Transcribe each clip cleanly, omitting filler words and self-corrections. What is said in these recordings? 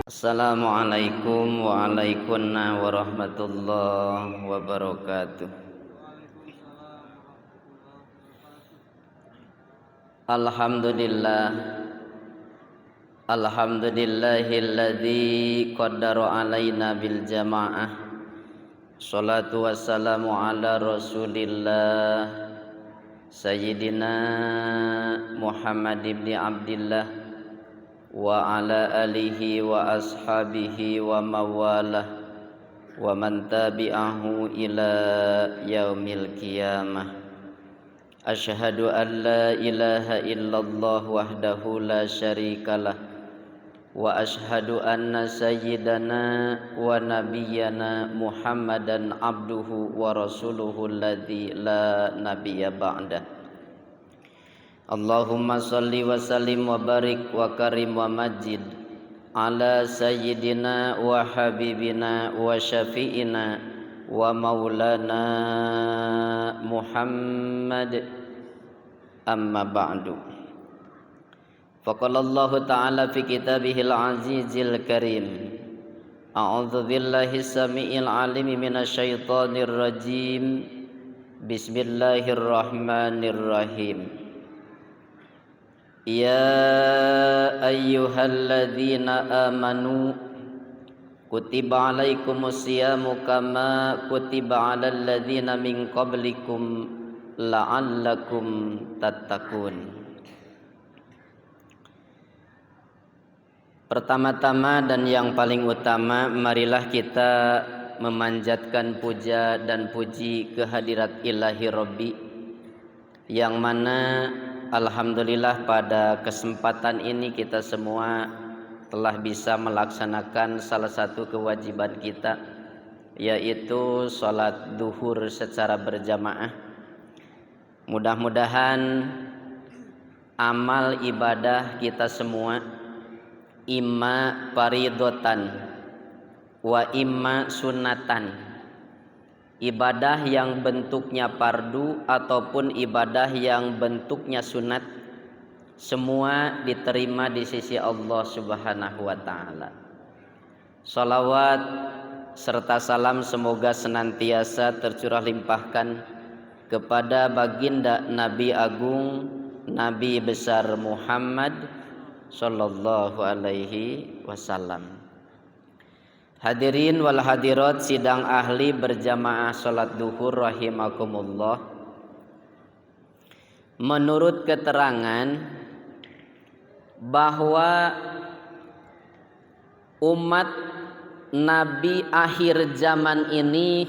Assalamualaikum warahmatullahi wabarakatuh. Alhamdulillah, alhamdulillahilladzi qaddara alaina bil jamaah. Shalatu wassalamu ala Rasulillah Sayyidina Muhammad ibn Abdillah wa ala alihi wa ashabihi wa mawalah wa man tabi'ahu ila yaumil qiyamah. Asyhadu an la ilaha illallah wahdahu la syarikalah wa asyhadu anna sayyidana wa nabiyyana Muhammadan abduhu wa rasuluhu alladzi la nabiyya ba'dah. Allahumma salli wa sallim wa barik wa karim wa majid ala sayyidina wa habibina wa syafi'ina wa maulana Muhammad, amma ba'du. Faqala Allah ta'ala fi kitabihil azizil karim, a'udzu billahi samii'il alim minasyaitonir rajim. Bismillahirrahmanirrahim. Ya ayyuhalladzina amanu kutiba alaikumus siyamu kama kutiba alal ladzina min qablikum la'allakum tattaqun. Pertama-tama dan yang paling utama, marilah kita memanjatkan puja dan puji kehadirat Ilahi Rabbi, yang mana alhamdulillah pada kesempatan ini kita semua telah bisa melaksanakan salah satu kewajiban kita, yaitu sholat duhur secara berjamaah. Mudah-mudahan amal ibadah kita semua, imma faridotan wa imma sunatan, ibadah yang bentuknya fardu ataupun ibadah yang bentuknya sunat, semua diterima di sisi Allah Subhanahu wa ta'ala. Salawat serta salam semoga senantiasa tercurah limpahkan kepada baginda Nabi Agung, Nabi besar Muhammad sallallahu alaihi wasallam. Hadirin wal hadirat sidang ahli berjamaah salat duhur rahimakumullah. Menurut keterangan bahwa umat Nabi akhir zaman ini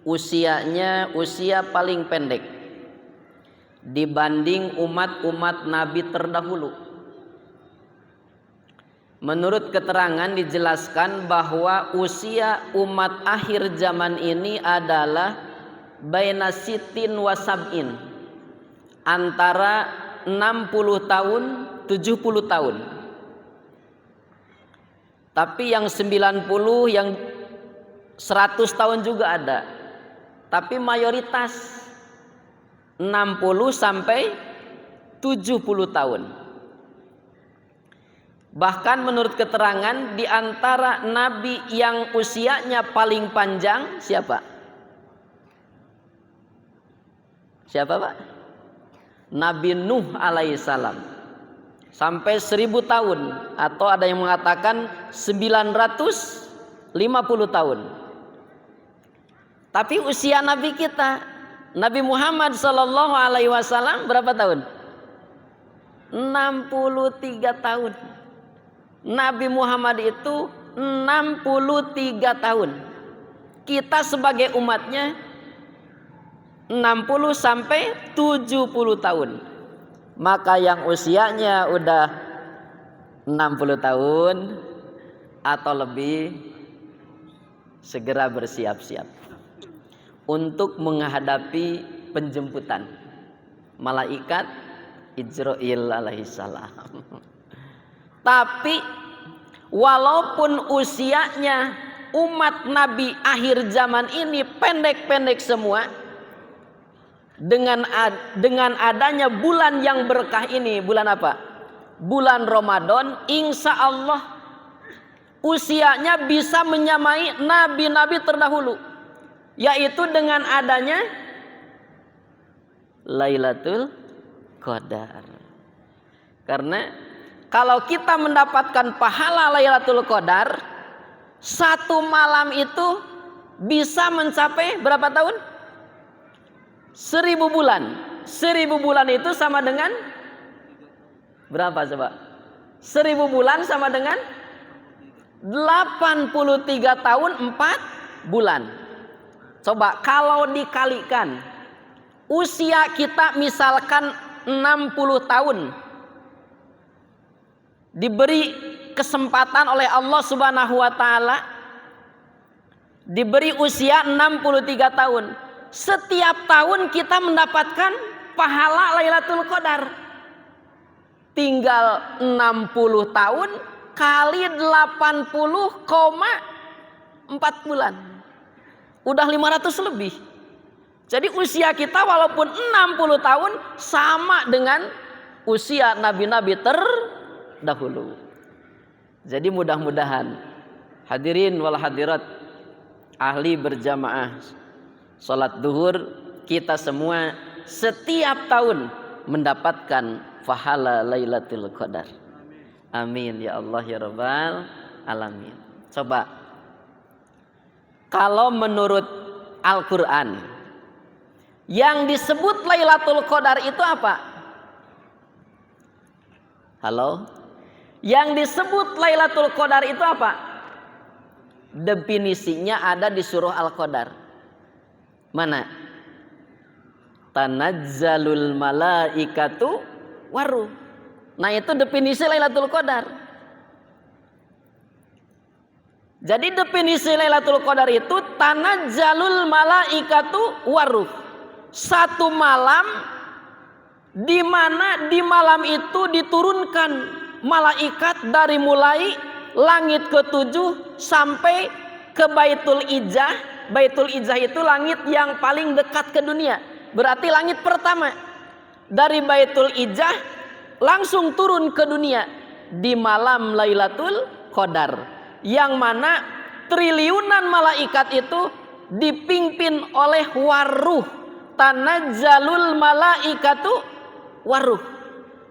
usianya usia paling pendek dibanding umat-umat Nabi terdahulu. Menurut keterangan dijelaskan bahwa usia umat akhir zaman ini adalah baina sitin wa sab'in, antara 60 tahun 70 tahun. Tapi yang 90, yang 100 tahun juga ada. Tapi mayoritas 60 sampai 70 tahun. Bahkan menurut keterangan di antara nabi yang usianya paling panjang siapa? Siapa, Pak? Nabi Nuh alaihissalam, sampai 1000 tahun, atau ada yang mengatakan 950 tahun. Tapi usia Nabi kita, Nabi Muhammad sallallahu alaihi wasallam, berapa tahun? 63 tahun. Nabi Muhammad itu 63 tahun. Kita sebagai umatnya 60 sampai 70 tahun. Maka yang usianya udah 60 tahun atau lebih, segera bersiap-siap untuk menghadapi penjemputan malaikat Ijrail alaihissalam. Tapi walaupun usianya umat Nabi akhir zaman ini pendek-pendek semua, dengan adanya bulan yang berkah ini, bulan apa? Bulan Ramadan, insya Allah usianya bisa menyamai nabi-nabi terdahulu, yaitu dengan adanya Lailatul Qadar. Karena kalau kita mendapatkan pahala Lailatul Qadar, satu malam itu bisa mencapai berapa tahun? 1000 bulan. 1000 bulan itu sama dengan berapa coba? 1000 bulan sama dengan 83 tahun 4 bulan. Coba kalau dikalikan, usia kita misalkan 60 tahun, diberi kesempatan oleh Allah Subhanahu wa taala, diberi usia 63 tahun. Setiap tahun kita mendapatkan pahala Lailatul Qadar. Tinggal 60 tahun kali 80,4 bulan. Udah 500 lebih. Jadi usia kita walaupun 60 tahun sama dengan usia nabi-nabi terdahulu. Jadi mudah-mudahan hadirin wal hadirat ahli berjamaah salat duhur, kita semua setiap tahun mendapatkan pahala Lailatul Qadar. Amin ya Allah ya Rabbal alamin. Coba kalau menurut Al-Qur'an yang disebut Lailatul Qadar itu apa? Halo? Yang disebut Lailatul Qadar itu apa? Definisinya ada di surah Al-Qadar. Mana? Tanazzalul malaikatu waruh. Nah, itu definisi Lailatul Qadar. Jadi definisi Lailatul Qadar itu tanazzalul malaikatu waruh. Satu malam di mana di malam itu diturunkan malaikat dari mulai langit ke-7 sampai ke Baitul Izzah. Baitul Izzah itu langit yang paling dekat ke dunia. Berarti langit pertama. Dari Baitul Izzah langsung turun ke dunia di malam Lailatul Qadar, yang mana triliunan malaikat itu dipimpin oleh waruh. Tanazzalul malaikatu waruh.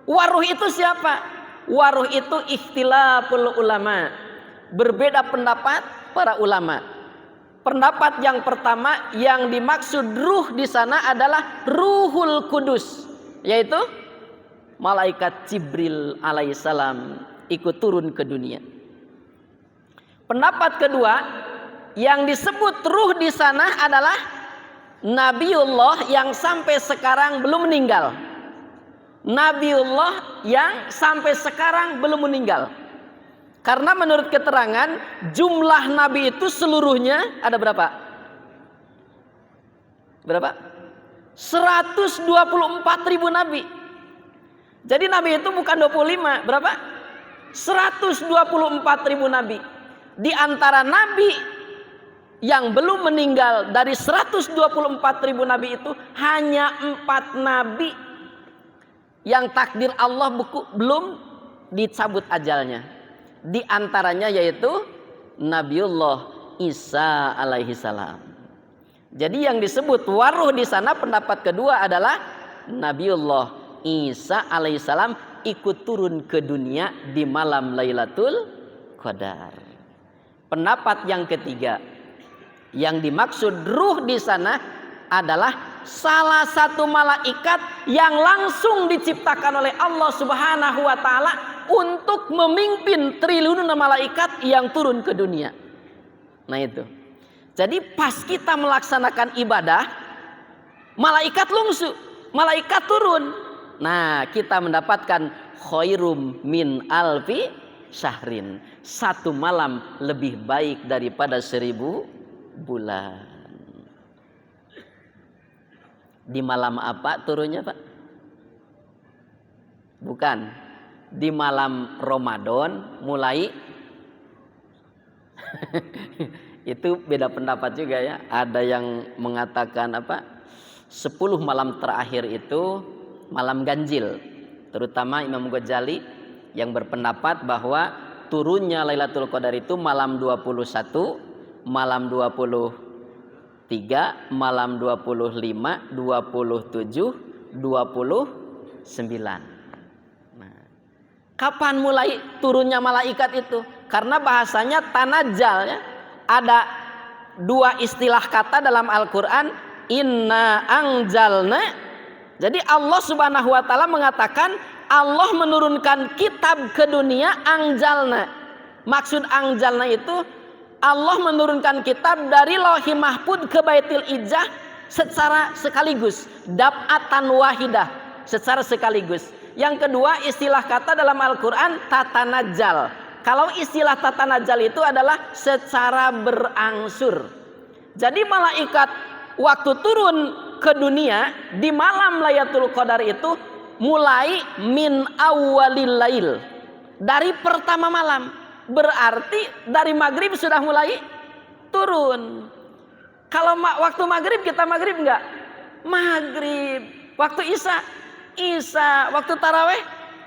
Waruh itu siapa? Waruh itu ikhtilaful ulama. Berbeda pendapat para ulama. Pendapat yang pertama, yang dimaksud ruh di sana adalah Ruhul Kudus, yaitu malaikat Jibril alaihissalam ikut turun ke dunia. Pendapat kedua, yang disebut ruh di sana adalah Nabiullah yang sampai sekarang belum meninggal. Nabiullah yang sampai sekarang belum meninggal. Karena menurut keterangan jumlah nabi itu seluruhnya ada berapa? Berapa? 124.000 nabi. Jadi nabi itu bukan 25, berapa? 124.000 nabi. Di antara nabi yang belum meninggal dari 124.000 nabi itu hanya 4 nabi yang takdir Allah belum dicabut ajalnya. Di antaranya yaitu Nabiullah Isa alaihi salam. Jadi yang disebut waruh di sana pendapat kedua adalah Nabiullah Isa alaihissalam ikut turun ke dunia di malam Lailatul Qadar. Pendapat yang ketiga, yang dimaksud ruh di sana adalah salah satu malaikat yang langsung diciptakan oleh Allah Subhanahu wa taala untuk memimpin triliunan malaikat yang turun ke dunia. Nah itu. Jadi pas kita melaksanakan ibadah, malaikat lungsu, malaikat turun. Nah, kita mendapatkan khairum min alfi syahrin. Satu malam lebih baik daripada 1000 bulan. Di malam apa turunnya, Pak? Bukan. Di malam Ramadan mulai itu beda pendapat juga ya. Ada yang mengatakan 10 malam terakhir itu malam ganjil. Terutama Imam Ghazali yang berpendapat bahwa turunnya Lailatul Qadar itu malam 21, malam 23, malam 25, 27, 29. Nah, kapan mulai turunnya malaikat itu? Karena bahasanya tanajal ya. Ada dua istilah kata dalam Al-Qur'an, inna anzalna. Jadi Allah Subhanahu wa taala mengatakan Allah menurunkan kitab ke dunia anzalna. Maksud anzalna itu Allah menurunkan kitab dari Lauhil Mahfuz ke Baitul Izzah secara sekaligus, dab'atan wahidah, secara sekaligus. Yang kedua, istilah kata dalam Al-Qur'an tatanajjal. Kalau istilah tatanajjal itu adalah secara berangsur. Jadi malaikat waktu turun ke dunia di malam Lailatul Qadar itu mulai min awwalil lail, dari pertama malam. Berarti dari maghrib sudah mulai turun. Kalau waktu maghrib kita maghrib enggak? Maghrib. Waktu isya, isya. Waktu taraweh,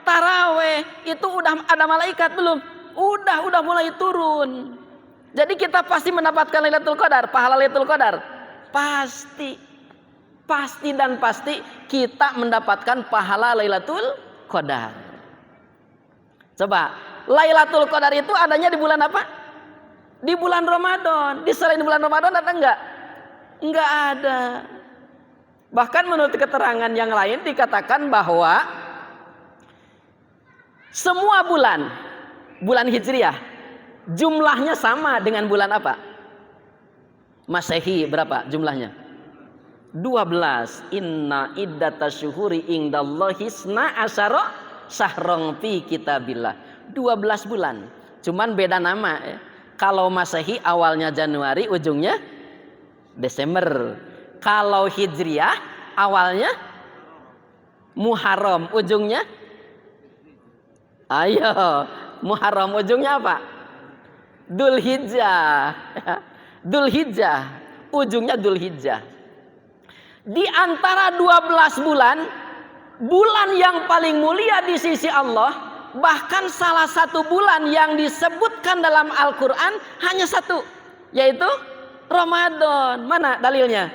taraweh. Itu udah ada malaikat belum? Udah mulai turun. Jadi kita pasti mendapatkan Lailatul Qadar, pahala Lailatul Qadar. Pasti dan pasti kita mendapatkan pahala Lailatul Qadar. Coba, Lailatul Qadar itu adanya di bulan apa? Di bulan Ramadan. Di selain bulan Ramadan ada enggak? Enggak ada. Bahkan menurut keterangan yang lain dikatakan bahwa semua bulan Hijriah jumlahnya sama dengan bulan apa? Masehi berapa jumlahnya? 12. Inna iddatasyuhuri indallahi isna asyara syahran fi kitabillah. 12 bulan. Cuman beda nama ya. Kalau Masehi awalnya Januari, ujungnya Desember. Kalau Hijriah awalnya Muharram, ujungnya Muharram, ujungnya apa? Dzulhijjah. Dzulhijjah, ujungnya Dzulhijjah. Di antara 12 bulan yang paling mulia di sisi Allah, bahkan salah satu bulan yang disebutkan dalam Al-Quran hanya satu, yaitu Ramadan. Mana dalilnya?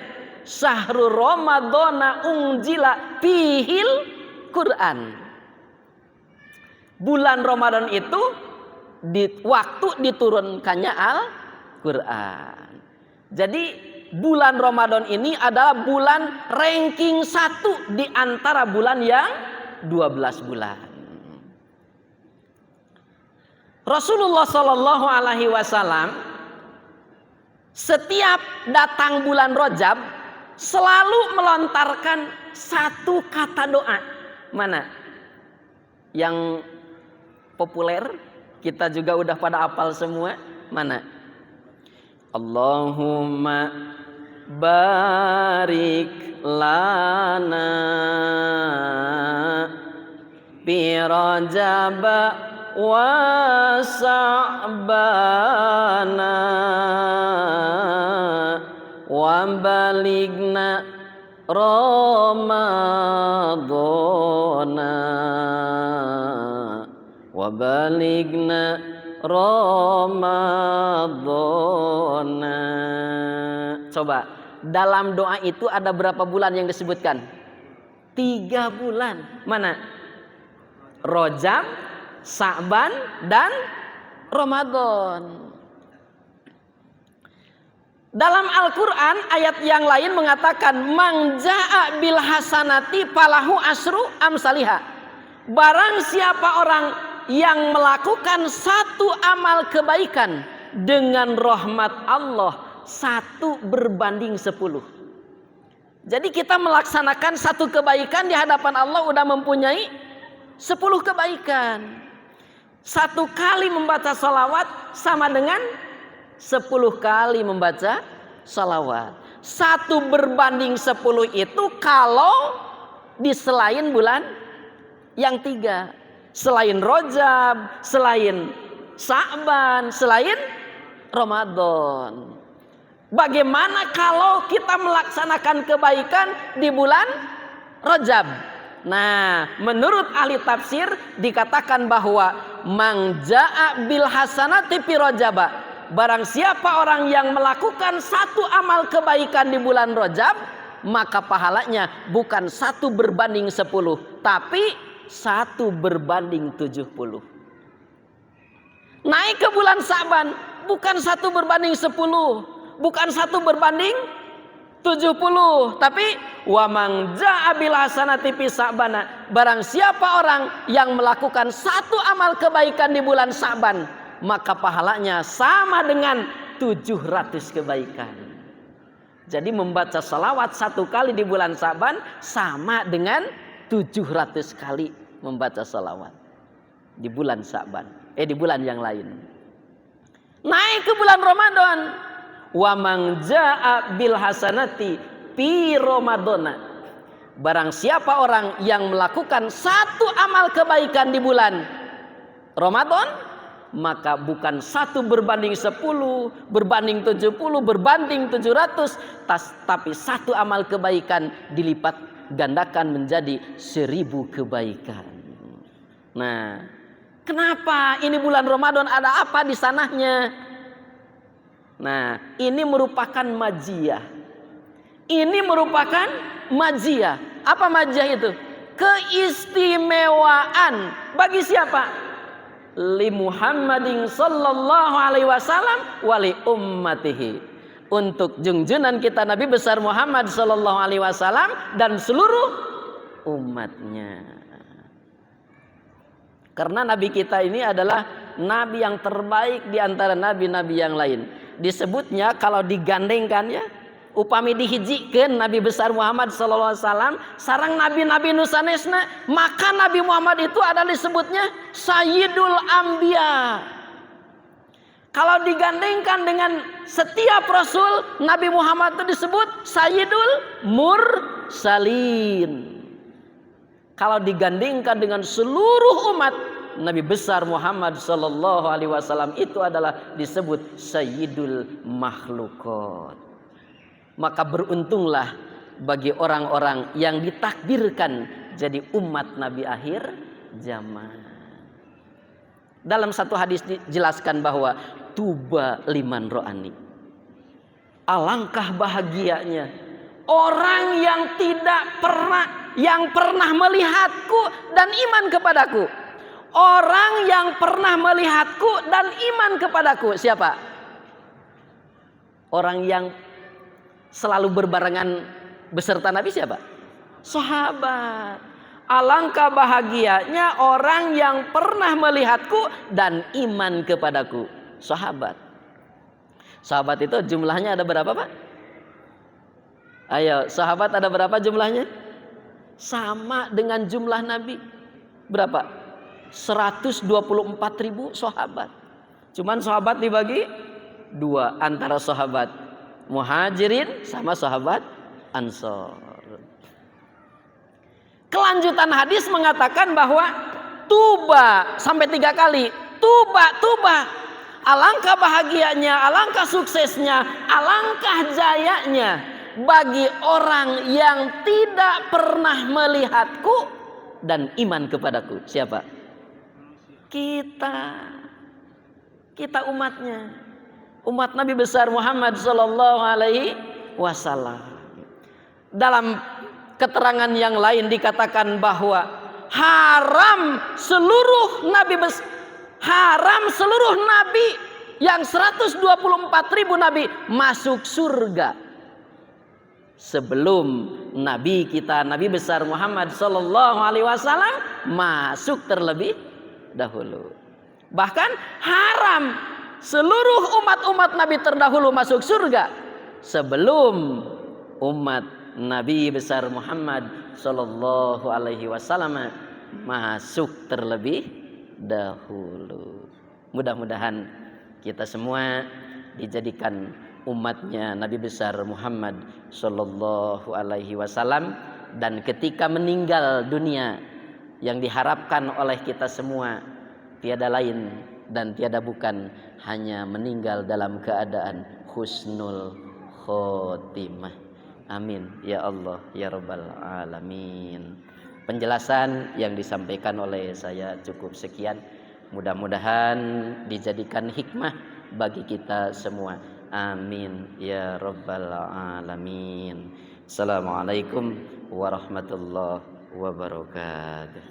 Syahrul Ramadana unzila fihil Quran. Bulan Ramadan itu waktu diturunkannya Al-Quran. Jadi bulan Ramadan ini adalah bulan ranking 1 di antara bulan yang 12 bulan. Rasulullah Shallallahu Alaihi Wasallam setiap datang bulan Rajab selalu melontarkan satu kata doa. Mana? Yang populer, kita juga udah pada hafal semua. Mana? Allahumma barik lana bi Rajab wa Sa'bana wa baligna Ramadana wa baligna Ramadana. Coba, dalam doa itu ada berapa bulan yang disebutkan? 3 bulan. Mana? Rajab, Sa'ban, dan Ramadan. Dalam Al-Quran ayat yang lain mengatakan man ja'a bil hasanati falahu asru amsalihha. Barang siapa orang yang melakukan satu amal kebaikan dengan rahmat Allah, 1 berbanding 10. Jadi kita melaksanakan satu kebaikan di hadapan Allah udah mempunyai 10 kebaikan. 1 kali membaca salawat sama dengan 10 kali membaca salawat. 1 berbanding 10 itu kalau di selain bulan yang 3, selain Rajab, selain Sa'ban, selain Ramadan. Bagaimana kalau kita melaksanakan kebaikan di bulan Rajab? Nah, menurut ahli tafsir dikatakan bahwa mang jaa bil hasanati fi Rajab. Barang siapa orang yang melakukan satu amal kebaikan di bulan Rajab, maka pahalanya bukan 1 berbanding 10, tapi 1 berbanding 70. Naik ke bulan Sa'ban, bukan 1 berbanding 10, bukan 1 berbanding 70, tapi wa man jaa bil hasanati fi Sa'bana. Barang siapa orang yang melakukan 1 amal kebaikan di bulan Sa'ban, maka pahalanya sama dengan 700 kebaikan. Jadi membaca salawat 1 kali di bulan Sa'ban sama dengan 700 kali membaca salawat di bulan Sa'ban, di bulan yang lain. Naik ke bulan Ramadan, wa man jaa bil hasanati fi Ramadana. Barang siapa orang yang melakukan 1 amal kebaikan di bulan Ramadan, maka bukan 1 berbanding 10, berbanding 70, berbanding 700, tapi 1 amal kebaikan dilipat gandakan menjadi 1000 kebaikan. Nah, kenapa ini bulan Ramadan, ada apa di sananya? Nah, ini merupakan majiyah. Ini merupakan majiyah. Apa majiyah itu? Keistimewaan. Bagi siapa? Li Muhammadin sallallahu alaihi wasallam wa li ummatihi. Untuk junjunan kita Nabi besar Muhammad sallallahu alaihi wasallam dan seluruh umatnya. Karena Nabi kita ini adalah Nabi yang terbaik di antara Nabi-Nabi yang lain. Disebutnya kalau digandengkan ya, upami dihijikeun Nabi besar Muhammad sallallahu alaihi wasallam sareng nabi-nabi nu sanesna, maka Nabi Muhammad itu adalah disebutnya Sayyidul Anbiya. Kalau digandengkan dengan setiap rasul, Nabi Muhammad itu disebut Sayyidul Mursalin. Kalau digandingkan dengan seluruh umat, Nabi besar Muhammad sallallahu alaihi wasallam itu adalah disebut Sayyidul Makhlukat. Maka beruntunglah bagi orang-orang yang ditakdirkan jadi umat Nabi akhir zaman. Dalam satu hadis dijelaskan bahwa tuba liman ro'ani. Alangkah bahagianya orang yang pernah melihatku dan iman kepadaku. Orang yang pernah melihatku dan iman kepadaku. Siapa? Orang yang selalu berbarengan beserta Nabi siapa? Sahabat. Alangkah bahagianya orang yang pernah melihatku dan iman kepadaku. Sahabat. Sahabat itu jumlahnya ada berapa, Pak? Ayo, sahabat ada berapa jumlahnya? Sama dengan jumlah Nabi. Berapa? 124.000 sahabat. Cuman sahabat dibagi 2 antara sahabat Muhajirin sama sahabat Ansor. Kelanjutan hadis mengatakan bahwa tuba sampai 3 kali. Tuba. Alangkah bahagianya, alangkah suksesnya, alangkah jayanya bagi orang yang tidak pernah melihatku dan iman kepadaku. Siapa? Kita umatnya. Umat Nabi besar Muhammad sallallahu alaihi wasallam. Dalam keterangan yang lain dikatakan bahwa haram seluruh nabi yang 124.000 nabi masuk surga sebelum nabi kita Nabi besar Muhammad sallallahu alaihi wasallam masuk terlebih dahulu. Bahkan haram seluruh umat-umat Nabi terdahulu masuk surga sebelum umat Nabi besar Muhammad sallallahu alaihi wasallam masuk terlebih dahulu. Mudah-mudahan kita semua dijadikan umatnya Nabi besar Muhammad sallallahu alaihi wasallam, dan ketika meninggal dunia yang diharapkan oleh kita semua tiada lain dan tiada bukan hanya meninggal dalam keadaan husnul khotimah. Amin ya Allah ya rabbal alamin. Penjelasan yang disampaikan oleh saya cukup sekian. Mudah-mudahan dijadikan hikmah bagi kita semua. Amin ya rabbal alamin. Assalamualaikum warahmatullahi wabarakatuh.